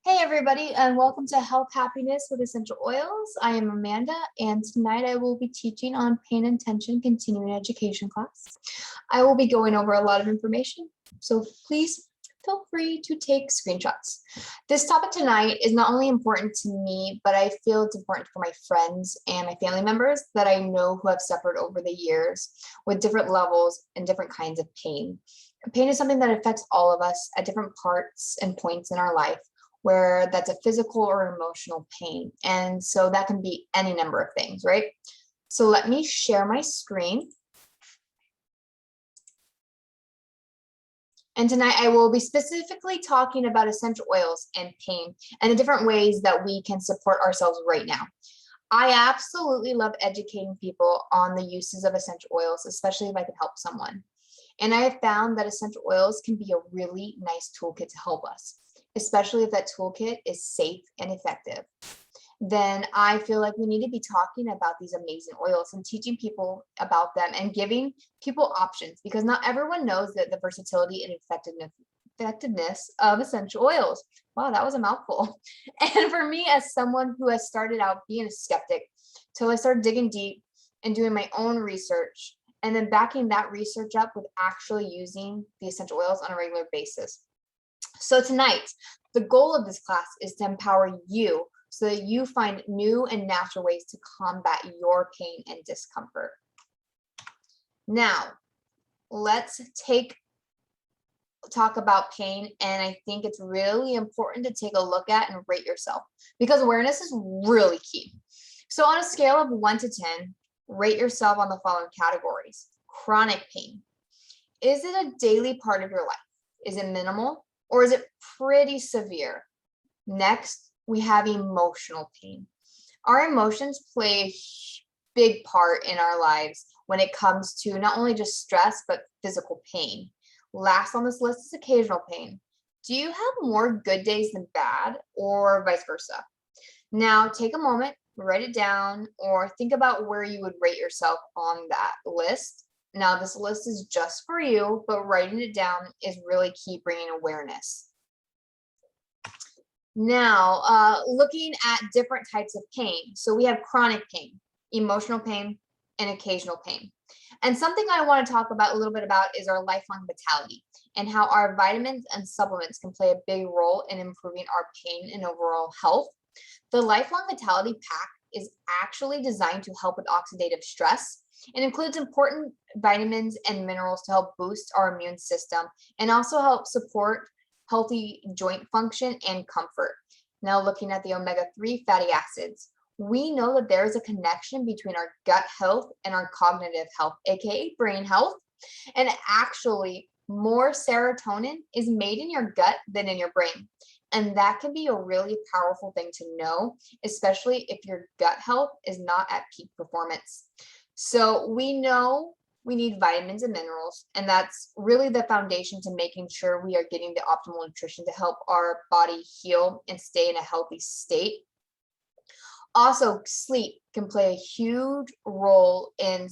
Hey everybody, and welcome to Health Happiness with Essential Oils. I am Amanda, and tonight I will be teaching on Pain and Tension continuing education class. I will be going over a lot of information, so please feel free to take screenshots. This topic tonight is not only important to me, but I feel it's important for my friends and my family members that I know who have suffered over the years with different levels and different kinds of pain. Pain is something that affects all of us at different parts and points in our life, where that's a physical or emotional pain. And so that can be any number of things, right? So let me share my screen. And tonight I will be specifically talking about essential oils and pain and the different ways that we can support ourselves right now. I absolutely love educating people on the uses of essential oils, especially if I can help someone. And I have found that essential oils can be a really nice toolkit to help us, especially if that toolkit is safe and effective. Then I feel like we need to be talking about these amazing oils and teaching people about them and giving people options, because not everyone knows that the versatility and effectiveness of essential oils. Wow, that was a mouthful. And for me, as someone who has started out being a skeptic, till I started digging deep and doing my own research, and then backing that research up with actually using the essential oils on a regular basis. So tonight, the goal of this class is to empower you so that you find new and natural ways to combat your pain and discomfort. Now, let's talk about pain, and I think it's really important to take a look at and rate yourself, because awareness is really key. So on a scale of 1 to 10, rate yourself on the following categories. Chronic pain. Is it a daily part of your life? Is it minimal? Or is it pretty severe? Next, we have emotional pain. Our emotions play a big part in our lives when it comes to not only just stress, but physical pain. Last on this list is occasional pain. Do you have more good days than bad, or vice versa? Now, take a moment, write it down, or think about where you would rate yourself on that list. Now, this list is just for you, but writing it down is really key, bringing awareness. Now, looking at different types of pain. So we have chronic pain, emotional pain, and occasional pain. And something I want to talk about a little bit about is our lifelong vitality and how our vitamins and supplements can play a big role in improving our pain and overall health. The Lifelong Vitality Pack is actually designed to help with oxidative stress. It includes important vitamins and minerals to help boost our immune system and also help support healthy joint function and comfort. Now, looking at the omega-3 fatty acids, we know that there is a connection between our gut health and our cognitive health, aka brain health. And actually, more serotonin is made in your gut than in your brain. And that can be a really powerful thing to know, especially if your gut health is not at peak performance. So we know we need vitamins and minerals, and that's really the foundation to making sure we are getting the optimal nutrition to help our body heal and stay in a healthy state. Also, sleep can play a huge role in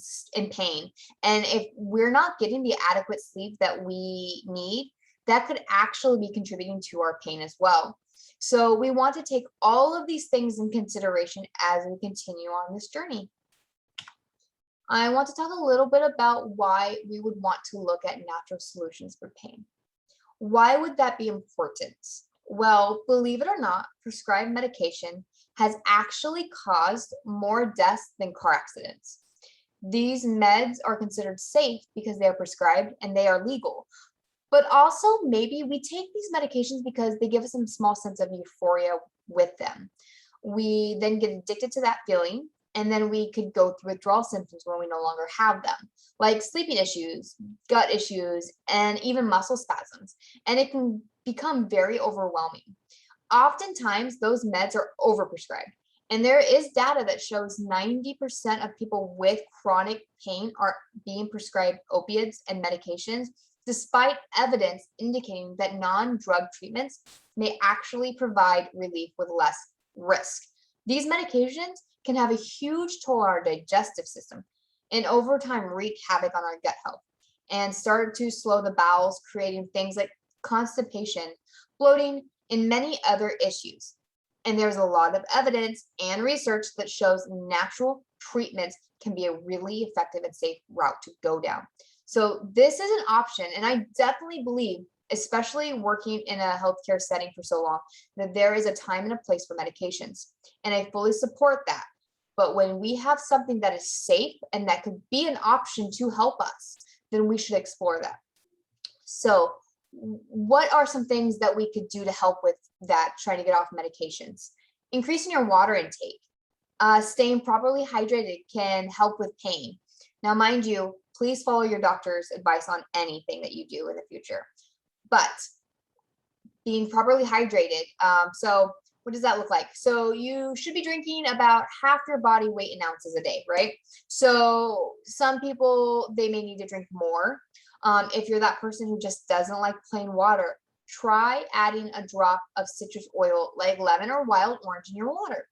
pain. And if we're not getting the adequate sleep that we need, that could actually be contributing to our pain as well. So we want to take all of these things in consideration as we continue on this journey. I want to talk a little bit about why we would want to look at natural solutions for pain. Why would that be important? Well, believe it or not, prescribed medication has actually caused more deaths than car accidents. These meds are considered safe because they are prescribed and they are legal. But also, maybe we take these medications because they give us some small sense of euphoria with them. We then get addicted to that feeling, and then we could go through withdrawal symptoms when we no longer have them, like sleeping issues, gut issues, and even muscle spasms. And it can become very overwhelming. Oftentimes, those meds are overprescribed. And there is data that shows 90% of people with chronic pain are being prescribed opiates and medications, despite evidence indicating that non-drug treatments may actually provide relief with less risk. These medications can have a huge toll on our digestive system and over time wreak havoc on our gut health and start to slow the bowels, creating things like constipation, bloating, in many other issues. And there's a lot of evidence and research that shows natural treatments can be a really effective and safe route to go down. So this is an option, and I definitely believe, especially working in a healthcare setting for so long, that there is a time and a place for medications. And I fully support that. But when we have something that is safe and that could be an option to help us, then we should explore that. So what are some things that we could do to help with that, trying to get off medications? Increasing your water intake. Staying properly hydrated can help with pain. Now, mind you, please follow your doctor's advice on anything that you do in the future. But being properly hydrated. So what does that look like? So you should be drinking about half your body weight in ounces a day, right? So some people, they may need to drink more. If you're that person who just doesn't like plain water, try adding a drop of citrus oil like lemon or wild orange in your water.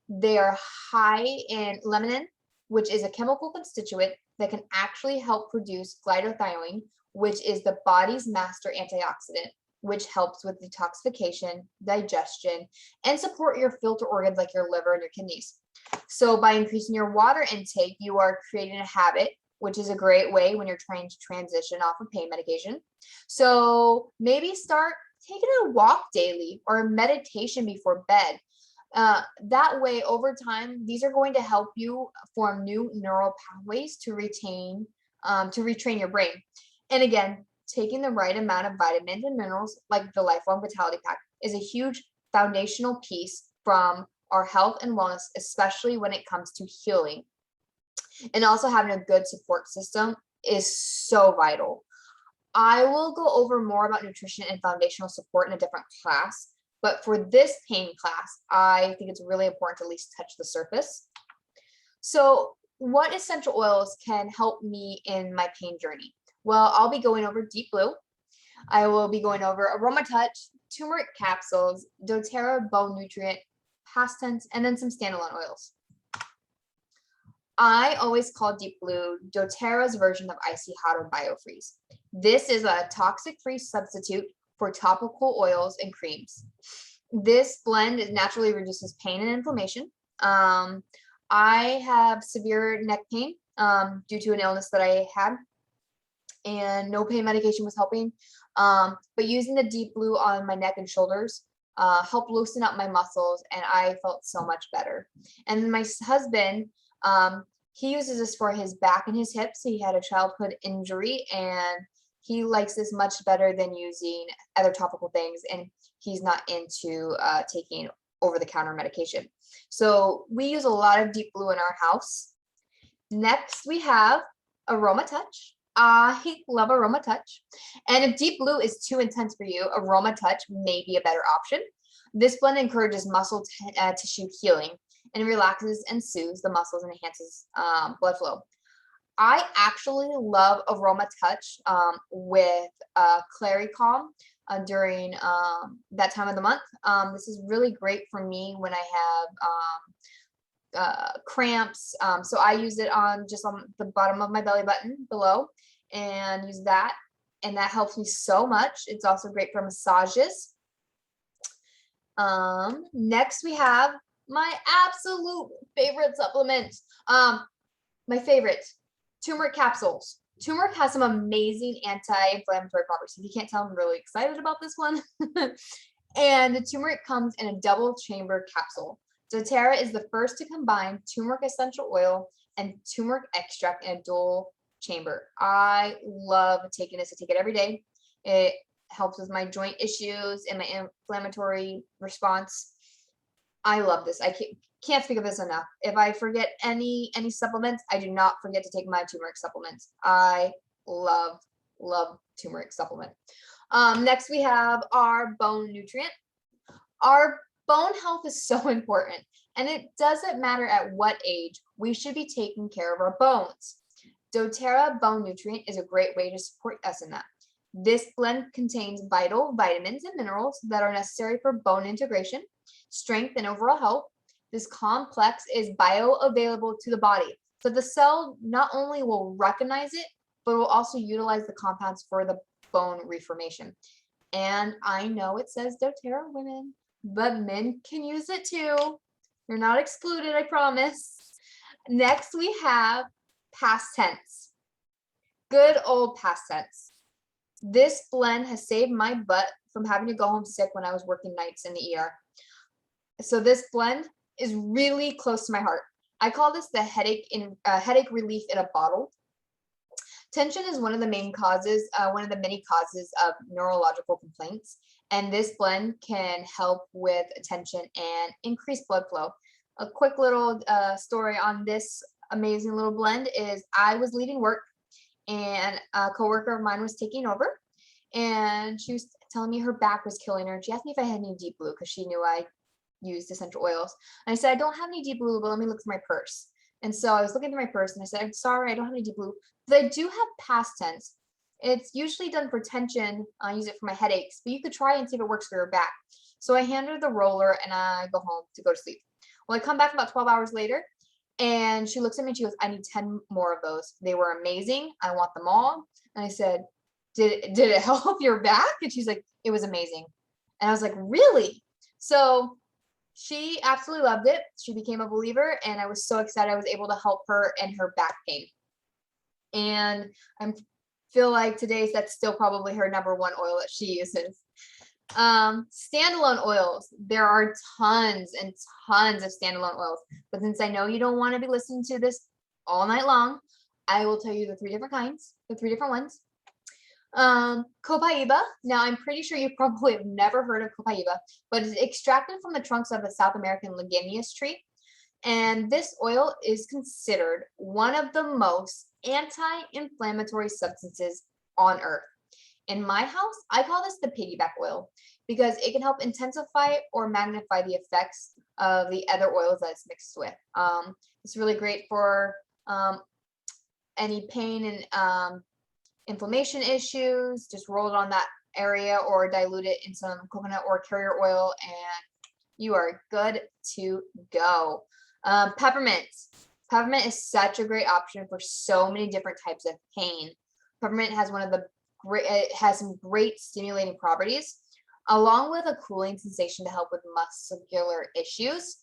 They are high in lemon, which is a chemical constituent that can actually help produce glutathione, which is the body's master antioxidant, which helps with detoxification, digestion, and support your filter organs like your liver and your kidneys. So by increasing your water intake, you are creating a habit, which is a great way when you're trying to transition off of pain medication. So maybe start taking a walk daily or meditation before bed. That way, over time, these are going to help you form new neural pathways to retrain your brain. And again, taking the right amount of vitamins and minerals, like the Lifelong Vitality Pack, is a huge foundational piece from our health and wellness, especially when it comes to healing. And also having a good support system is so vital. I will go over more about nutrition and foundational support in a different class, but for this pain class, I think it's really important to at least touch the surface. So what essential oils can help me in my pain journey? Well, I'll be going over Deep Blue. I will be going over Aromatouch, turmeric capsules, Doterra bone nutrient, past tense, and then some standalone oils. I always call Deep Blue Doterra's version of Icy Hot or BioFreeze. This is a toxic-free substitute for topical oils and creams. This blend naturally reduces pain and inflammation. I have severe neck pain due to an illness that I had, and no pain medication was helping. But using the Deep Blue on my neck and shoulders helped loosen up my muscles, and I felt so much better. And my husband, he uses this for his back and his hips. He had a childhood injury, and he likes this much better than using other topical things, and he's not into taking over-the-counter medication. So we use a lot of Deep Blue in our house. Next, we have Aromatouch. I love Aromatouch. And if Deep Blue is too intense for you, Aromatouch may be a better option. This blend encourages muscle tissue healing and relaxes and soothes the muscles and enhances blood flow. I actually love Aromatouch with Clary Calm during that time of the month. This is really great for me when I have cramps. So I use it on just on the bottom of my belly button below, and use that, and that helps me so much. It's also great for massages. Next we have my absolute favorite supplement. My favorite, turmeric capsules. Turmeric has some amazing anti-inflammatory properties. If you can't tell, I'm really excited about this one. And the turmeric comes in a double chamber capsule. Doterra is the first to combine turmeric essential oil and turmeric extract in a dual chamber. I love taking this. I take it every day. It helps with my joint issues and my inflammatory response. I love this. I can't speak of this enough. If I forget any supplements, I do not forget to take my turmeric supplements. I love turmeric supplement. Next we have our bone nutrient. Our bone health is so important, and it doesn't matter at what age, we should be taking care of our bones. Doterra bone nutrient is a great way to support us in that. This blend contains vital vitamins and minerals that are necessary for bone integration, strength, and overall health. This complex is bioavailable to the body, so the cell not only will recognize it, but will also utilize the compounds for the bone reformation. And I know it says doTERRA women, but men can use it too. You're not excluded, I promise. Next, we have past tense. Good old past tense. This blend has saved my butt from having to go home sick when I was working nights in the ER. So this blend is really close to my heart. I call this the headache relief in a bottle. Tension is one of the main causes, one of the many causes of neurological complaints, and this blend can help with tension and increase blood flow. A quick little story on this amazing little blend is I was leaving work and a coworker of mine was taking over, and she was telling me her back was killing her. She asked me if I had any deep blue because she knew I used essential oils. And I said, I don't have any deep blue, but let me look through my purse. And so I was looking through my purse and I said, I'm sorry, I don't have any deep blue, but I do have past tense. It's usually done for tension. I use it for my headaches, but you could try and see if it works for your back. So I hand her the roller and I go home to go to sleep. Well, I come back about 12 hours later and she looks at me and she goes, I need 10 more of those. They were amazing. I want them all. And I said, did it help your back? And she's like, it was amazing. And I was like, really? So she absolutely loved it. She became a believer, and I was so excited I was able to help her and her back pain. And I feel like that's still probably her number one oil that she uses. Standalone oils. There are tons and tons of standalone oils, but since I know you don't want to be listening to this all night long, I will tell you the 3 different kinds, the 3 different ones. Copaiba. Now, I'm pretty sure you probably have never heard of copaiba, but it's extracted from the trunks of the South American ligneous tree. And this oil is considered one of the most anti-inflammatory substances on earth. In my house, I call this the piggyback oil because it can help intensify or magnify the effects of the other oils that it's mixed with. It's really great for any pain and inflammation issues. Just roll it on that area or dilute it in some coconut or carrier oil and you are good to go. Peppermint. Peppermint is such a great option for so many different types of pain. Peppermint has it has some great stimulating properties, along with a cooling sensation to help with muscular issues,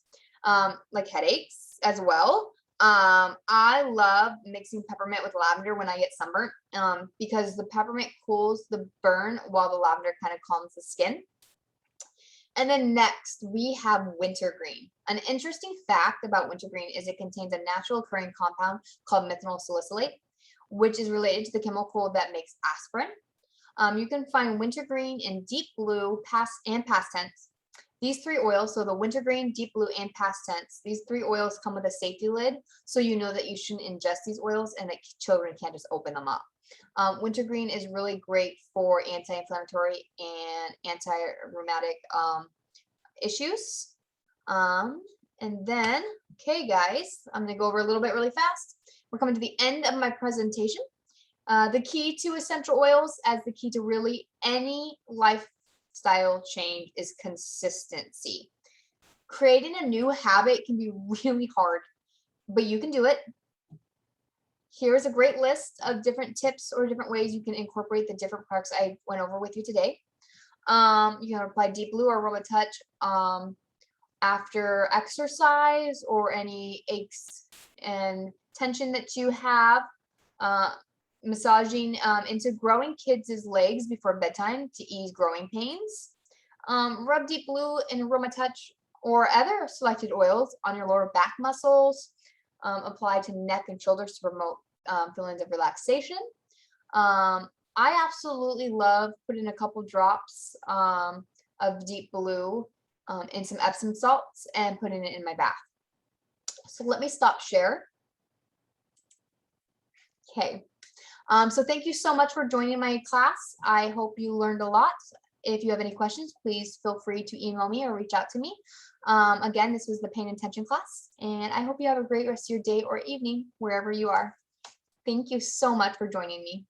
like headaches as well. I love mixing peppermint with lavender when I get sunburnt, because the peppermint cools the burn while the lavender kind of calms the skin. And then next we have wintergreen. An interesting fact about wintergreen is it contains a natural occurring compound called methanol salicylate, which is related to the chemical that makes aspirin. You can find wintergreen in deep blue, past tense. These 3 oils, so the wintergreen, deep blue, and past tense, these 3 oils come with a safety lid, so you know that you shouldn't ingest these oils and that children can't just open them up. Wintergreen is really great for anti-inflammatory and anti-rheumatic issues. And then, okay, guys, I'm going to go over a little bit really fast. We're coming to the end of my presentation. The key to essential oils, as the key to really any lifestyle change, is consistency. Creating a new habit can be really hard, but you can do it. Here's a great list of different tips or different ways you can incorporate the different products I went over with you today. You can apply Deep Blue or Aromatouch after exercise or any aches and tension that you have. Massaging into growing kids' legs before bedtime to ease growing pains. Rub Deep Blue and Aromatouch or other selected oils on your lower back muscles. Apply to neck and shoulders to promote feelings of relaxation. I absolutely love putting a couple drops of Deep Blue in some Epsom salts and putting it in my bath. So let me stop share. Okay. So thank you so much for joining my class. I hope you learned a lot. If you have any questions, please feel free to email me or reach out to me. Again, this was the pain and tension class, and I hope you have a great rest of your day or evening wherever you are. Thank you so much for joining me.